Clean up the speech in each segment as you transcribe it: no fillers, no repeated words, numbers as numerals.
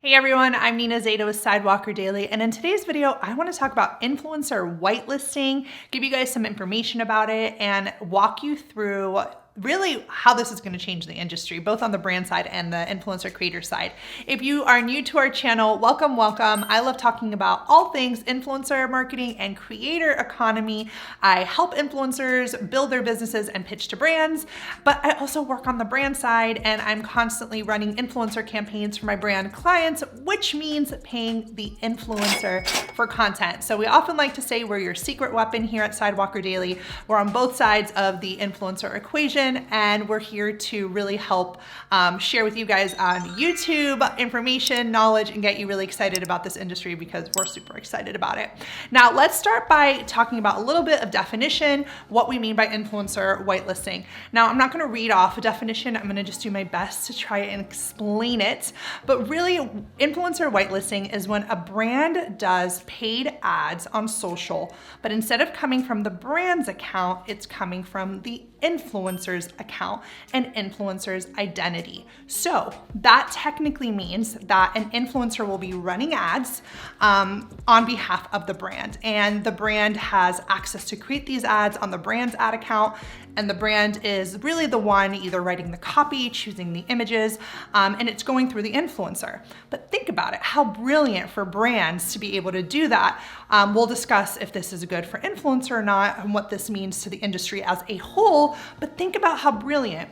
Hey everyone, I'm Nina Zeta with Sidewalker Daily, and in today's video, I want to talk about influencer whitelisting, give you guys some information about it, and walk you through really how this is going to change the industry, both on the brand side and the influencer creator side. If you are new to our channel, welcome, welcome. I love talking about all things influencer marketing and creator economy. I help influencers build their businesses and pitch to brands, but I also work on the brand side, and I'm constantly running influencer campaigns for my brand clients, which means paying the influencer for content. So we often like to say we're your secret weapon here at Sidewalker Daily. We're on both sides of the influencer equation, and we're here to really help share with you guys on YouTube information, knowledge, and get you really excited about this industry because we're super excited about it. Now, let's start by talking about a little bit of definition, what we mean by influencer whitelisting. Now, I'm not going to read off a definition. I'm going to just do my best to try and explain it. But really, influencer whitelisting is when a brand does paid ads on social, but instead of coming from the brand's account, it's coming from the influencer's account and influencer's identity. So that technically means that an influencer will be running ads on behalf of the brand, and the brand has access to create these ads on the brand's ad account, and the brand is really the one either writing the copy, choosing the images, and it's going through the influencer. But think about it, how brilliant for brands to be able to do that. We'll discuss if this is good for influencer or not and what this means to the industry as a whole, but think about how brilliant.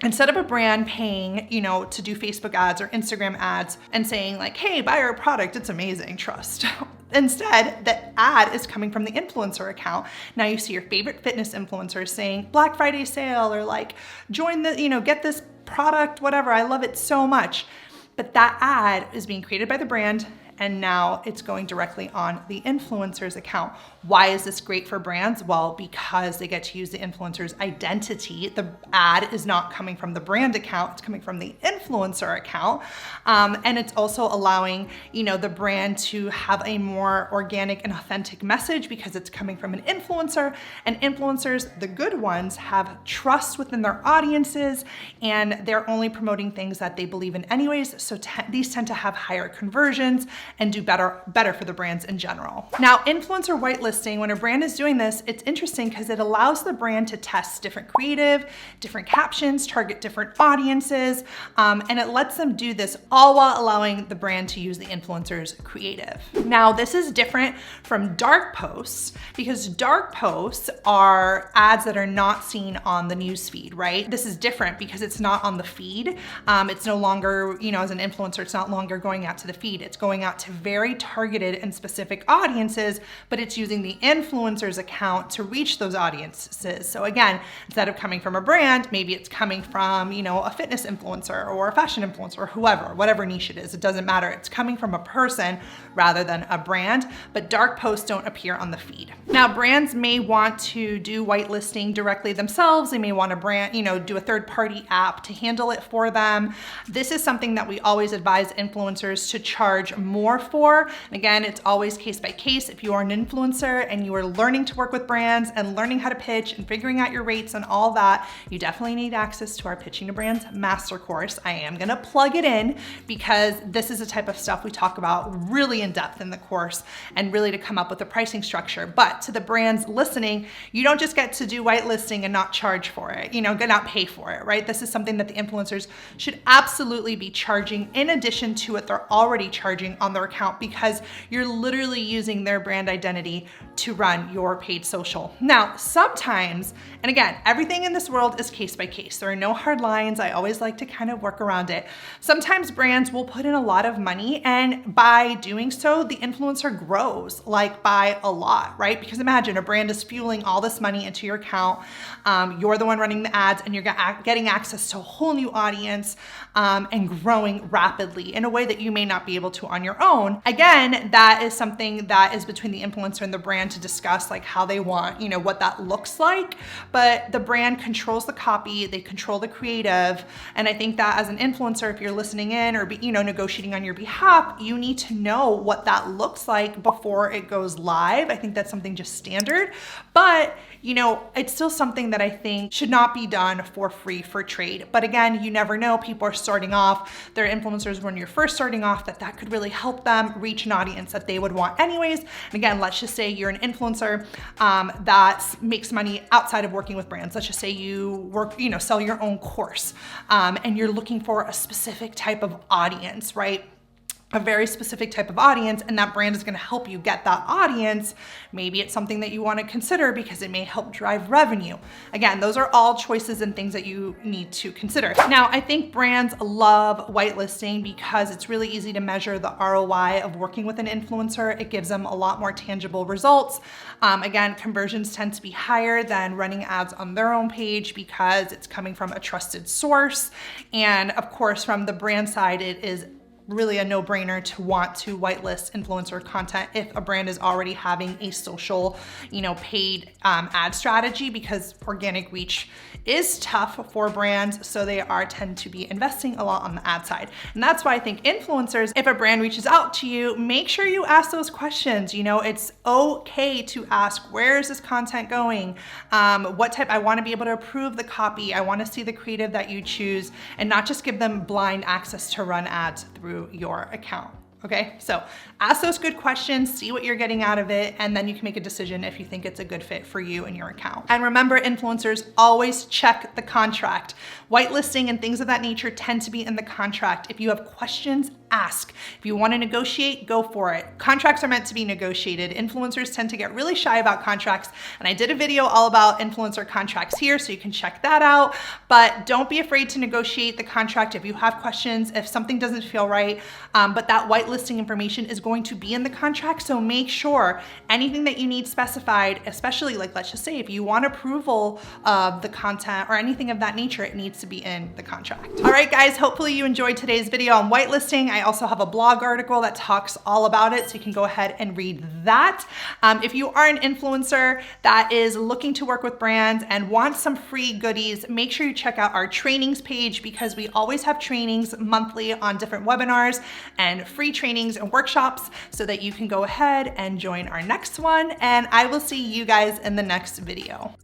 Instead of a brand paying, to do Facebook ads or Instagram ads and saying like, hey, buy our product, it's amazing, trust. Instead, the ad is coming from the influencer account. Now you see your favorite fitness influencers saying Black Friday sale or like join the, get this product, whatever. I love it so much. But that ad is being created by the brand, and now it's going directly on the influencer's account. Why is this great for brands? Well, because they get to use the influencer's identity. The ad is not coming from the brand account, it's coming from the influencer account. And it's also allowing, the brand to have a more organic and authentic message because it's coming from an influencer, and influencers, the good ones, have trust within their audiences, and they're only promoting things that they believe in anyways. So these tend to have higher conversions and do better for the brands in general. Now, influencer whitelisting, when a brand is doing this, it's interesting because it allows the brand to test different creative, different captions, target different audiences, and it lets them do this all while allowing the brand to use the influencer's creative. Now, this is different from dark posts because dark posts are ads that are not seen on the news feed, right? This is different because it's not on the feed. It's no longer, as an influencer, it's not longer going out to the feed. It's going out to very targeted and specific audiences, but it's using the influencer's account to reach those audiences. So again, instead of coming from a brand, maybe it's coming from, a fitness influencer or a fashion influencer or whatever niche it is. It doesn't matter. It's coming from a person rather than a brand, but dark posts don't appear on the feed. Now, brands may want to do whitelisting directly themselves. They may want to do a third-party app to handle it for them. This is something that we always advise influencers to charge more for. And again, it's always case by case. If you are an influencer and you are learning to work with brands and learning how to pitch and figuring out your rates and all that, you definitely need access to our Pitching to Brands master course. I am gonna plug it in because this is the type of stuff we talk about really in depth in the course and really to come up with a pricing structure. But to the brands listening, you don't just get to do whitelisting and not charge for it, not pay for it, right? This is something that the influencers should absolutely be charging in addition to what they're already charging on their account, because you're literally using their brand identity to run your paid social. Now, sometimes, and again, everything in this world is case by case. There are no hard lines. I always like to kind of work around it. Sometimes brands will put in a lot of money, and by doing so, the influencer grows like by a lot, right? Because imagine a brand is fueling all this money into your account. You're the one running the ads, and you're getting access to a whole new audience and growing rapidly in a way that you may not be able to on your own. Again, that is something that is between the influencer and the brand to discuss like how they want, you know, what that looks like. But the brand controls the copy, they control the creative. And I think that as an influencer, if you're listening in or, you know, negotiating on your behalf, you need to know what that looks like before it goes live. I think that's something just standard, but you know, it's still something that I think should not be done for free for trade. But again, you never know. People are starting off. They're influencers when you're first starting off, that could really help them reach an audience that they would want anyways. And again, let's just say you're an influencer that makes money outside of working with brands. Let's just say you work, you know, sell your own course and you're looking for a specific type of audience, right? A very specific type of audience, and that brand is going to help you get that audience. Maybe it's something that you want to consider because it may help drive revenue. Again, those are all choices and things that you need to consider. Now, I think brands love whitelisting because it's really easy to measure the ROI of working with an influencer. It gives them a lot more tangible results. Again, conversions tend to be higher than running ads on their own page because it's coming from a trusted source. And of course, from the brand side, it is really a no-brainer to want to whitelist influencer content if a brand is already having a social, you know, paid ad strategy, because organic reach is tough for brands, so they tend to be investing a lot on the ad side. And that's why I think influencers, if a brand reaches out to you, make sure you ask those questions. You know, it's okay to ask, where is this content going? What type, I want to be able to approve the copy. I want to see the creative that you choose, and not just give them blind access to run ads through your account. Okay, so ask those good questions, see what you're getting out of it, and then you can make a decision if you think it's a good fit for you and your account. And remember, influencers, always check the contract. Whitelisting and things of that nature tend to be in the contract. If you have questions, ask. If you want to negotiate, go for it. Contracts are meant to be negotiated. Influencers tend to get really shy about contracts, and I did a video all about influencer contracts here, so you can check that out. But don't be afraid to negotiate the contract if you have questions, if something doesn't feel right. But that whitelisting information is going to be in the contract, so make sure anything that you need specified, especially like, let's just say if you want approval of the content or anything of that nature, it needs to be in the contract. All right, guys, hopefully you enjoyed today's video on whitelisting. I also have a blog article that talks all about it, so you can go ahead and read that. If you are an influencer that is looking to work with brands and wants some free goodies, make sure you check out our trainings page, because we always have trainings monthly on different webinars and free trainings and workshops, so that you can go ahead and join our next one. And I will see you guys in the next video.